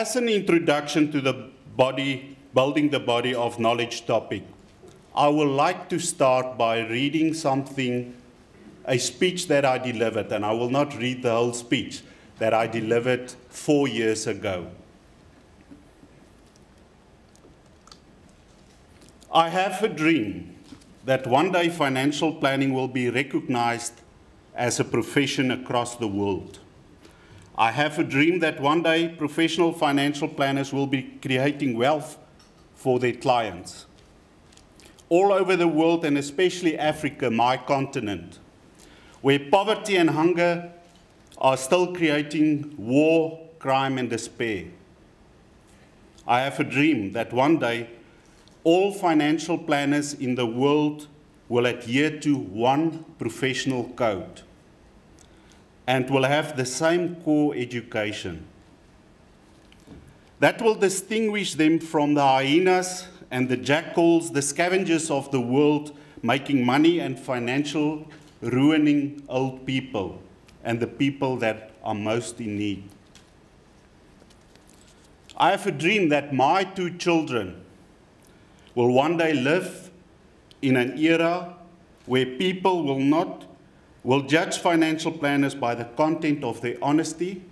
As an introduction to the building the body of knowledge topic, I would like to start by reading a speech that I delivered, and I will not read the whole speech, that I delivered 4 years ago. I have a dream that one day financial planning will be recognized as a profession across the world. I have a dream that one day professional financial planners will be creating wealth for their clients. All over the world, and especially Africa, my continent, where poverty and hunger are still creating war, crime, and despair. I have a dream that one day all financial planners in the world will adhere to one professional code and will have the same core education. That will distinguish them from the hyenas and the jackals, the scavengers of the world, making money and financial ruining old people and the people that are most in need. I have a dream that my 2 children will one day live in an era where people will judge financial planners by the content of their honesty,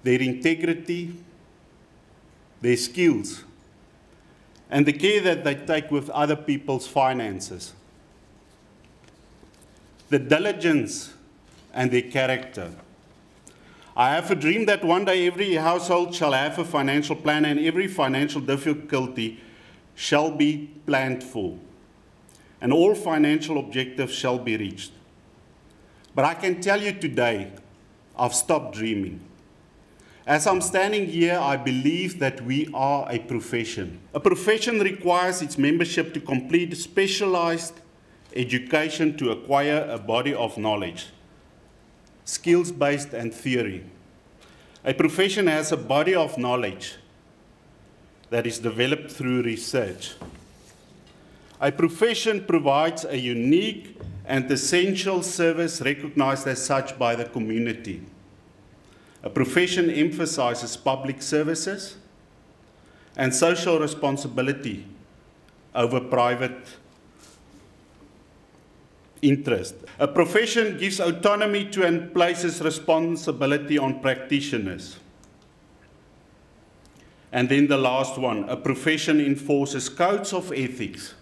their integrity, their skills, and the care that they take with other people's finances, the diligence and their character. I have a dream that one day every household shall have a financial plan and every financial difficulty shall be planned for, and all financial objectives shall be reached. But I can tell you today, I've stopped dreaming. As I'm standing here, I believe that we are a profession. A profession requires its membership to complete specialized education to acquire a body of knowledge, skills-based and theory. A profession has a body of knowledge that is developed through research. A profession provides a unique and essential service recognized as such by the community. A profession emphasizes public services and social responsibility over private interest. A profession gives autonomy to and places responsibility on practitioners. And then the last one, a profession enforces codes of ethics,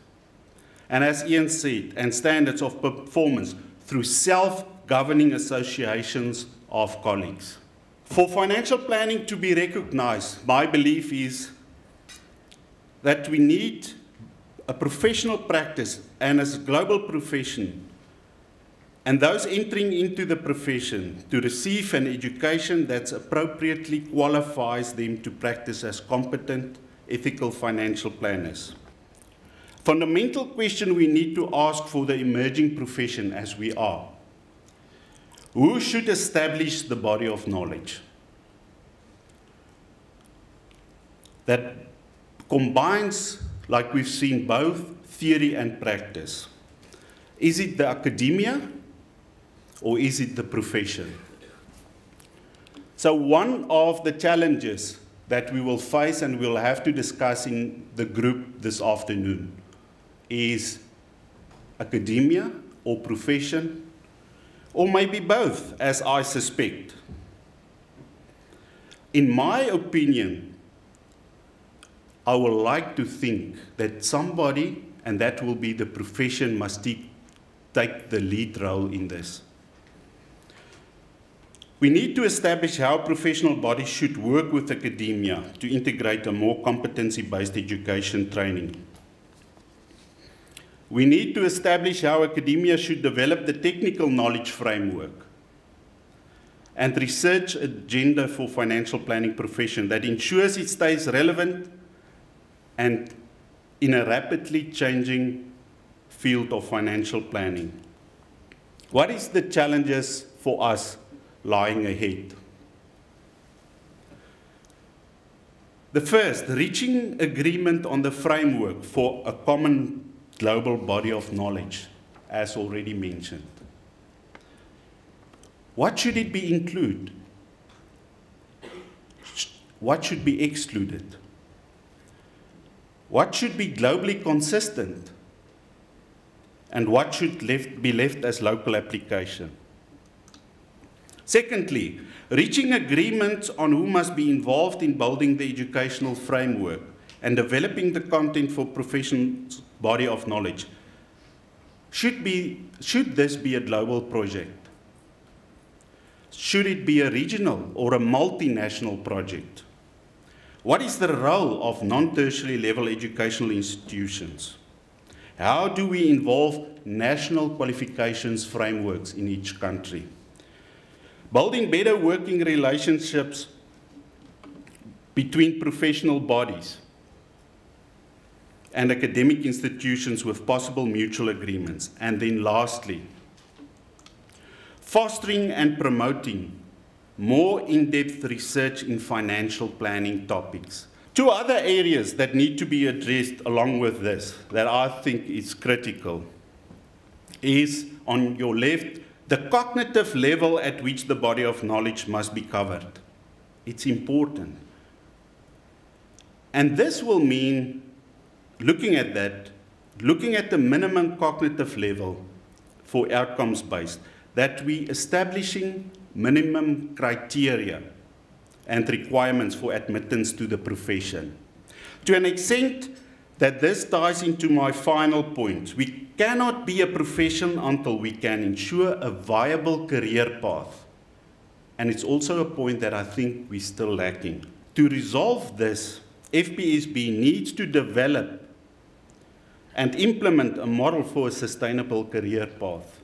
and as Ian said, and standards of performance through self-governing associations of colleagues. For financial planning to be recognized, my belief is that we need a professional practice and as a global profession, and those entering into the profession to receive an education that appropriately qualifies them to practice as competent, ethical financial planners. Fundamental question we need to ask for the emerging profession as we are: who should establish the body of knowledge that combines, like we've seen, both theory and practice? Is it the academia or is it the profession? So one of the challenges that we will face and we'll have to discuss in the group this afternoon is academia or profession, or maybe both, as I suspect. In my opinion, I would like to think that somebody, and that will be the profession, must take the lead role in this. We need to establish how professional bodies should work with academia to integrate a more competency-based education training. We need to establish how academia should develop the technical knowledge framework and research agenda for financial planning profession that ensures it stays relevant and in a rapidly changing field of financial planning. What is the challenges for us lying ahead? The first, reaching agreement on the framework for a common global body of knowledge, as already mentioned. What should it be include? what should be excluded? What should be globally consistent? And what should be left as local application? Secondly, reaching agreement on who must be involved in building the educational framework and developing the content for professionals' body of knowledge. Should this be a global project? Should it be a regional or a multinational project? What is the role of non-tertiary level educational institutions? How do we involve national qualifications frameworks in each country? Building better working relationships between professional bodies and academic institutions with possible mutual agreements. And then lastly, fostering and promoting more in-depth research in financial planning topics. Two other areas that need to be addressed along with this, that I think is critical, is on your left, the cognitive level at which the body of knowledge must be covered. It's important. And this will mean, looking at that, looking at the minimum cognitive level for outcomes-based, that we establishing minimum criteria and requirements for admittance to the profession. To an extent that this ties into my final point, we cannot be a profession until we can ensure a viable career path. And it's also a point that I think we're still lacking. To resolve this, FPSB needs to develop and implement a model for a sustainable career path.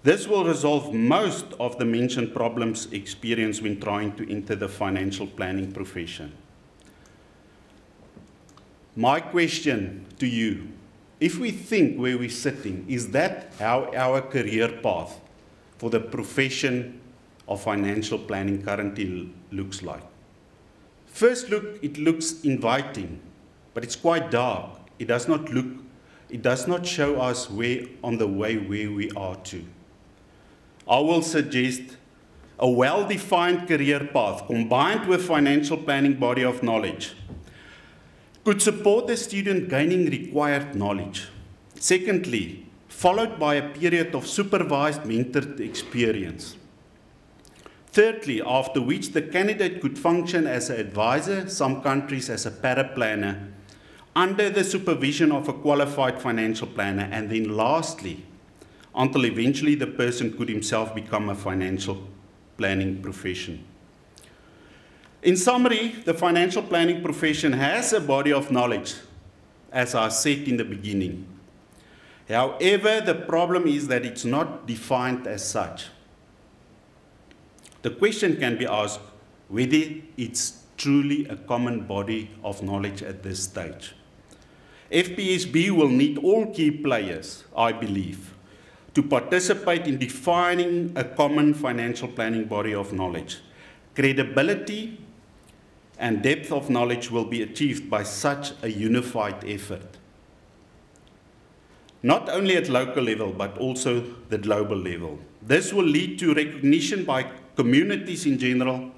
This will resolve most of the mentioned problems experienced when trying to enter the financial planning profession. My question to you, if we think where we're sitting, is that how our career path for the profession of financial planning currently looks like? First look, it looks inviting, but it's quite dark. It does not show us where on the way where we are to. I will suggest a well-defined career path combined with financial planning body of knowledge could support the student gaining required knowledge. Secondly, followed by a period of supervised mentored experience. Thirdly, after which the candidate could function as an advisor, some countries as a paraplanner, under the supervision of a qualified financial planner. And then lastly, until eventually the person could himself become a financial planning profession. In summary, the financial planning profession has a body of knowledge, as I said in the beginning. However, the problem is that it's not defined as such. The question can be asked whether it's truly a common body of knowledge at this stage. FPSB will need all key players, I believe, to participate in defining a common financial planning body of knowledge. Credibility and depth of knowledge will be achieved by such a unified effort. Not only at local level, but also the global level. This will lead to recognition by communities in general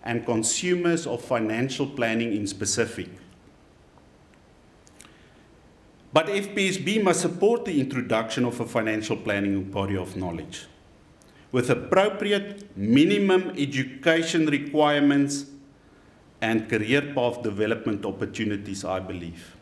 and consumers of financial planning in specific. But FPSB must support the introduction of a financial planning body of knowledge with appropriate minimum education requirements and career path development opportunities, I believe.